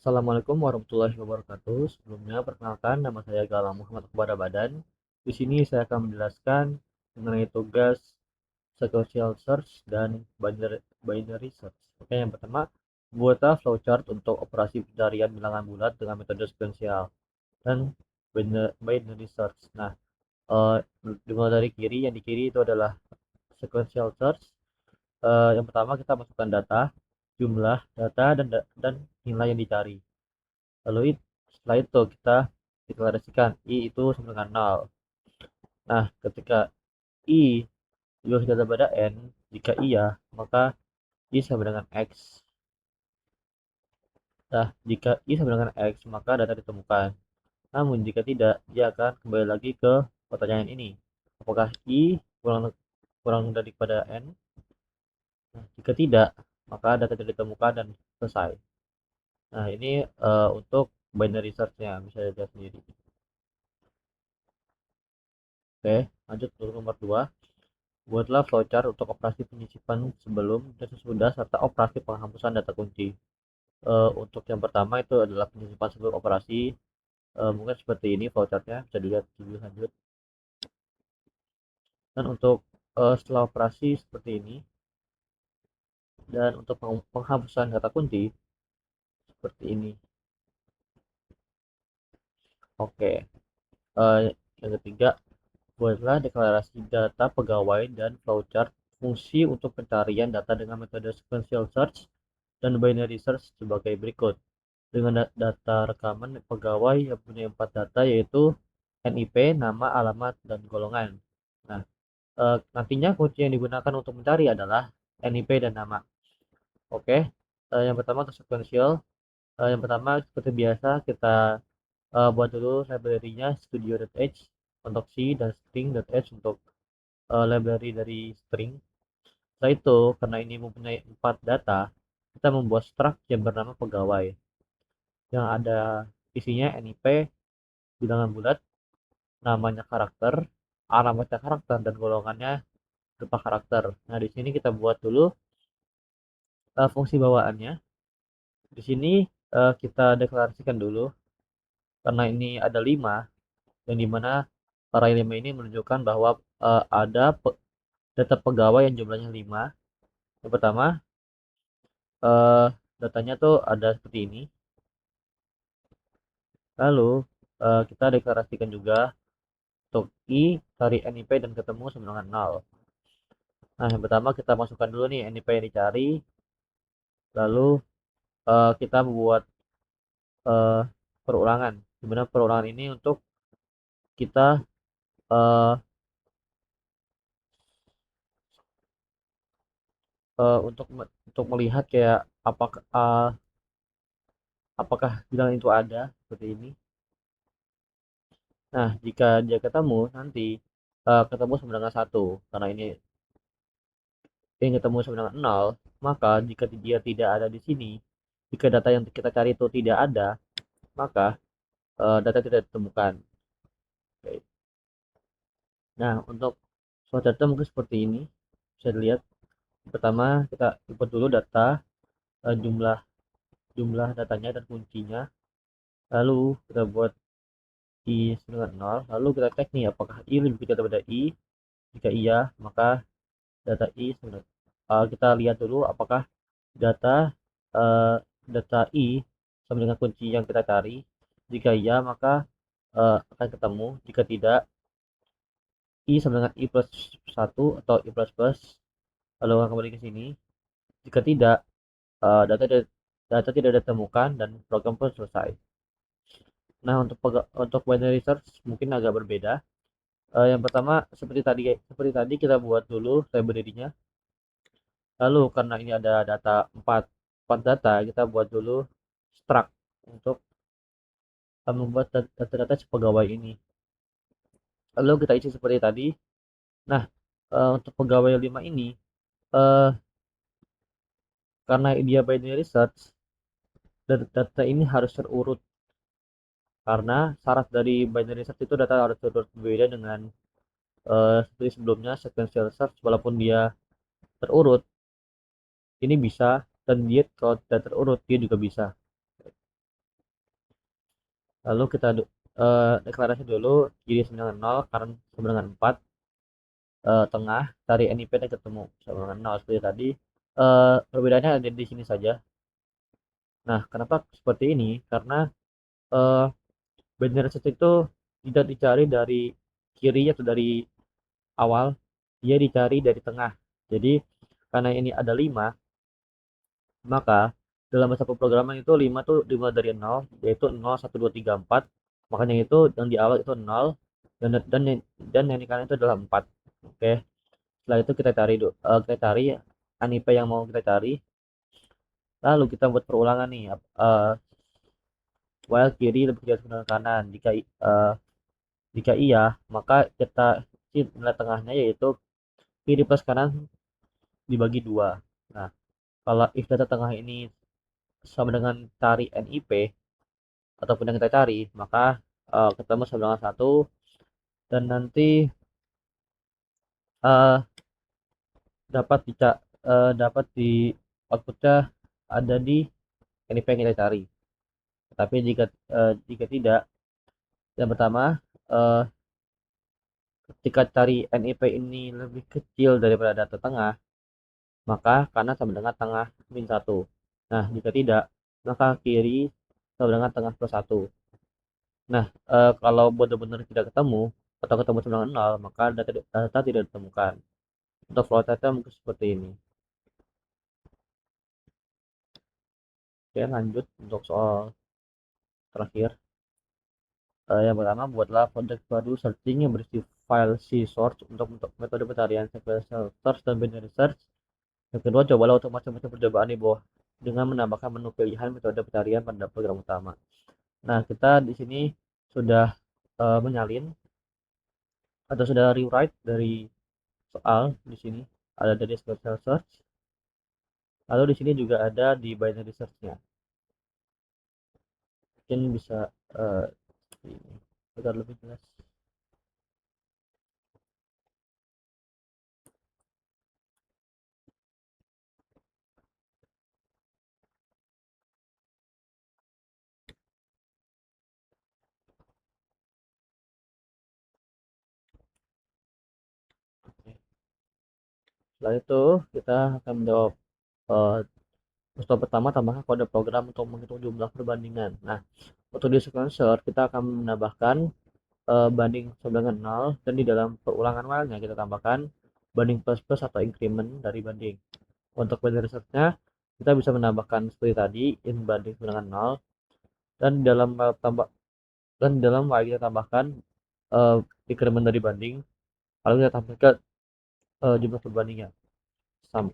Assalamualaikum warahmatullahi wabarakatuh. Sebelumnya, perkenalkan nama saya Galang Muhammad Akbar Badan. Di sini saya akan menjelaskan mengenai tugas sequential search dan binary search. Oke, yang pertama, buatlah flowchart untuk operasi pencarian bilangan bulat dengan metode sequential dan binary search. Nah, eh, dimulai dari kiri, yang di kiri itu adalah sequential search. Yang pertama kita masukkan data, jumlah data dan nilai yang dicari. Lalu setelah itu kita deklarasikan I itu sama dengan 0. Nah, ketika I juga sudah pada N, jika iya, maka I sama dengan X. Nah, jika I sama dengan X, maka data ditemukan. Namun, jika tidak, dia akan kembali lagi ke pertanyaan ini. Apakah I kurang, kurang daripada N? Nah, jika tidak, maka data tidak ditemukan dan selesai. Nah, ini untuk binary search-nya, bisa dilihat sendiri. Oke, lanjut untuk nomor 2. Buatlah flowchart untuk operasi penyisipan sebelum dan sesudah serta operasi penghapusan data kunci. Untuk yang pertama itu adalah penyisipan sebelum operasi. Mungkin seperti ini flowchartnya, bisa dilihat lebih lanjut. Dan untuk setelah operasi seperti ini. Dan untuk penghapusan data kunci seperti ini. Oke. Yang ketiga, buatlah deklarasi data pegawai dan flowchart fungsi untuk pencarian data dengan metode sequential search dan binary search sebagai berikut. Dengan data rekaman pegawai yang punya 4 data, yaitu NIP, nama, alamat, dan golongan. Nah, nantinya kunci yang digunakan untuk mencari adalah NIP dan nama. Oke, yang pertama untuk sequential. Yang pertama seperti biasa kita buat dulu library-nya studio.h untuk C dan string.h untuk library dari string. Setelah itu, karena ini mempunyai 4 data, kita membuat struct yang bernama pegawai yang ada isinya NIP, bilangan bulat, namanya karakter, alamatnya karakter, dan golongannya berupa karakter. Nah, di sini kita buat dulu fungsi bawaannya. Di sini kita deklarasikan dulu, karena ini ada 5, yang dimana array 5 ini menunjukkan bahwa ada data pegawai yang jumlahnya 5. Yang pertama, uh, datanya tuh ada seperti ini. Lalu, kita deklarasikan juga untuk I, cari NIP dan ketemu sama dengan 0. Nah, yang pertama kita masukkan dulu nih NIP yang dicari, lalu kita membuat uh, perulangan. Dimana perulangan ini untuk kita uh, untuk melihat kayak apakah bilangan itu ada seperti ini. Nah, jika dia ketemu nanti ketemu sama dengan 1, karena ini ketemu sama dengan 0, maka jika dia tidak ada di sini, jika data yang kita cari itu tidak ada, maka data tidak ditemukan. Oke. Nah, untuk suatu data mungkin seperti ini, bisa dilihat. Pertama, kita input dulu data, jumlah jumlah datanya dan kuncinya. Lalu kita buat I dengan 0. Lalu kita cek nih apakah I lebih kecil daripada I. Jika iya, maka data I sebenarnya. Kita lihat dulu apakah data uh, data I sama dengan kunci yang kita cari. Jika iya, maka akan ketemu. Jika tidak, I sama dengan I plus 1 atau I plus plus. Lalu akan kembali ke sini. Jika tidak, data tidak ditemukan dan program pun selesai. Nah, untuk binary search mungkin agak berbeda. Yang pertama seperti tadi kita buat dulu library-nya. Lalu karena ini ada data 4 data, kita buat dulu struct untuk membuat data-data pegawai ini. Lalu kita isi seperti tadi. Nah, untuk pegawai 5 ini eh, karena dia binary search, data ini harus terurut, karena syarat dari binary search itu data harus terurut, berbeda dengan seperti sebelumnya sequential search. Walaupun dia terurut, ini bisa, dan dia kalau tidak terurut dia juga bisa. Lalu kita deklarasi dulu kiri sama dengan 0 karena sama dengan 4, tengah cari NIP dan ketemu sama dengan 0 seperti tadi. Perbedaannya ada di sini saja. Nah, kenapa seperti ini? Karena eh, binary search itu tidak dicari dari kiri atau dari awal, dia dicari dari tengah. Jadi karena ini ada 5, maka dalam bahasa pemrograman itu 5 tuh dimulai dari 0, yaitu 0, 1, 2, 3, 4. Makanya itu yang di awal itu 0, dan yang di kanan itu adalah 4. Oke. Setelah itu kita cari NIP yang mau kita cari. Lalu kita buat perulangan nih. While kiri lebih kecil dari kanan. Jika iya, maka kita isi nilai tengahnya, yaitu kiri plus kanan dibagi 2. Nah, kalau if data tengah ini sama dengan cari NIP ataupun yang kita cari, maka ketemu sama dengan 1, dan nanti uh, dapat di outputnya ada di NIP yang kita cari. Tapi jika tidak, yang pertama, uh, ketika cari NIP ini lebih kecil daripada data tengah, maka kanan sama dengan tengah min 1. Nah, jika tidak, maka kiri sama dengan tengah plus 1. Nah, kalau benar-benar tidak ketemu atau ketemu sama dengan 0, maka data tidak ditemukan. Untuk flow chart mungkin seperti ini. Oke, lanjut untuk soal terakhir. Yang pertama, buatlah project baru searching yang berisi file C-source untuk metode pencarian sequential search dan binary search. Yang kedua, cobalah untuk macam-macam percobaan di bawah dengan menambahkan menu pilihan metode pencarian pada program utama. Nah, kita di sini sudah menyalin atau sudah rewrite dari soal di sini. Ada dari sequential search. Lalu di sini juga ada di binary search-nya. Mungkin bisa uh, ini agar lebih jelas. Oke. Setelah itu kita akan menjawab step pertama, tambahkan kode program untuk menghitung jumlah perbandingan. Nah, untuk di sequencer kita akan menambahkan banding sama dengan 0, dan di dalam perulangan while-nya kita tambahkan banding plus plus atau increment dari banding. Untuk banding research-nya kita bisa menambahkan seperti tadi in banding sama dengan 0, dan dalam while kita tambahkan increment dari banding, lalu kita tambahkan jumlah perbandingnya sama,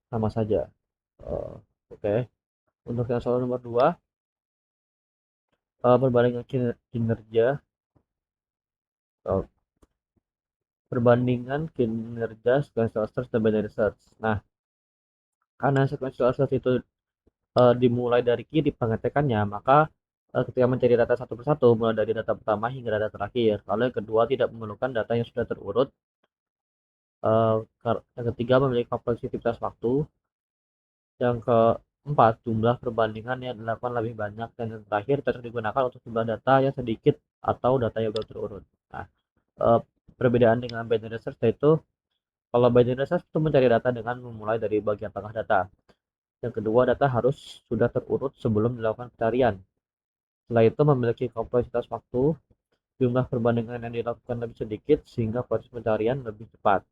sama saja. Oke. Okay. Untuk yang soal nomor 2, perbandingan kinerja uh, perbandingan kinerja sequential search dan binary search. Nah, karena sequential search itu dimulai dari kiri pengecekannya, maka ketika mencari data satu persatu, mulai dari data pertama hingga data terakhir. Lalu yang kedua, tidak memerlukan data yang sudah terurut. Uh, yang ketiga, memiliki kompleksitas waktu. Yang keempat, jumlah perbandingan yang dilakukan lebih banyak. Dan yang terakhir, cocok digunakan untuk jumlah data yang sedikit atau data yang belum terurut. Nah, uh, perbedaan dengan binary search yaitu, kalau binary search itu mencari data dengan memulai dari bagian tengah data. Yang kedua, data harus sudah terurut sebelum dilakukan pencarian. Setelah itu memiliki kompleksitas waktu, jumlah perbandingan yang dilakukan lebih sedikit sehingga proses pencarian lebih cepat.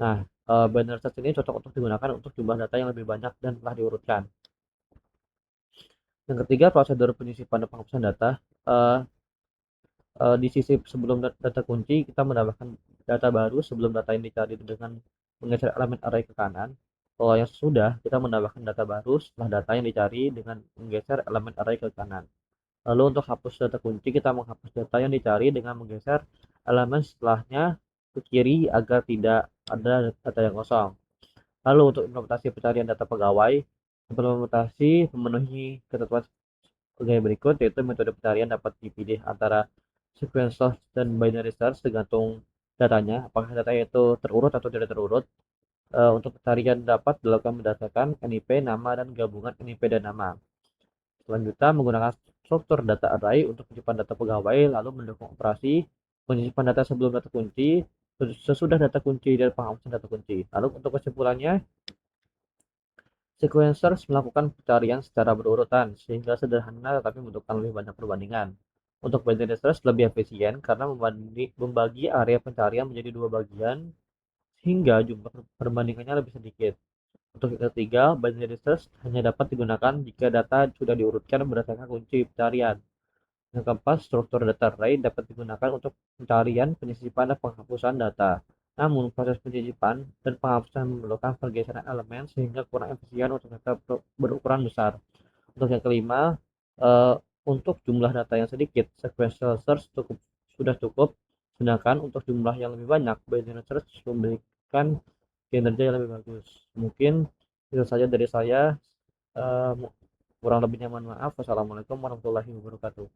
Nah, binary search ini cocok untuk digunakan untuk jumlah data yang lebih banyak dan telah diurutkan. Yang ketiga, prosedur penyisipan dan penghapusan data. Uh, di sisi sebelum data kunci, kita menambahkan data baru sebelum data yang dicari dengan menggeser elemen array ke kanan. Kalau yang sudah, kita menambahkan data baru setelah data yang dicari dengan menggeser elemen array ke kanan. Lalu untuk hapus data kunci, kita menghapus data yang dicari dengan menggeser elemen setelahnya ke kiri agar tidak ada data yang kosong. Lalu untuk implementasi pencarian data pegawai, implementasi memenuhi ketentuan sebagai berikut, yaitu metode pencarian dapat dipilih antara sequence search dan binary search tergantung datanya, apakah datanya itu terurut atau tidak terurut. Untuk pencarian dapat dilakukan berdasarkan NIP, nama, dan gabungan NIP dan nama. Selanjutnya, menggunakan struktur data array untuk menyimpan data pegawai, lalu mendukung operasi menyimpan data sebelum data kunci, sesudah data kunci, dan penghapusan data kunci. Lalu untuk kesimpulannya, sequencers melakukan pencarian secara berurutan, sehingga sederhana tetapi membutuhkan lebih banyak perbandingan. Untuk binary search lebih efisien karena membagi area pencarian menjadi dua bagian, sehingga jumlah perbandingannya lebih sedikit. Untuk yang ketiga, binary search hanya dapat digunakan jika data sudah diurutkan berdasarkan kunci pencarian. Yang keempat, struktur data array dapat digunakan untuk pencarian, penyisipan, dan penghapusan data. Namun, proses penyisipan dan penghapusan memerlukan pergeseran elemen sehingga kurang efisien untuk data berukuran besar. Untuk yang kelima, untuk jumlah data yang sedikit, sequential search sudah cukup. Sedangkan untuk jumlah yang lebih banyak, binary search memberikan kinerja yang lebih bagus. Mungkin itu saja dari saya. Eh, kurang lebihnya mohon maaf. Wassalamualaikum warahmatullahi wabarakatuh.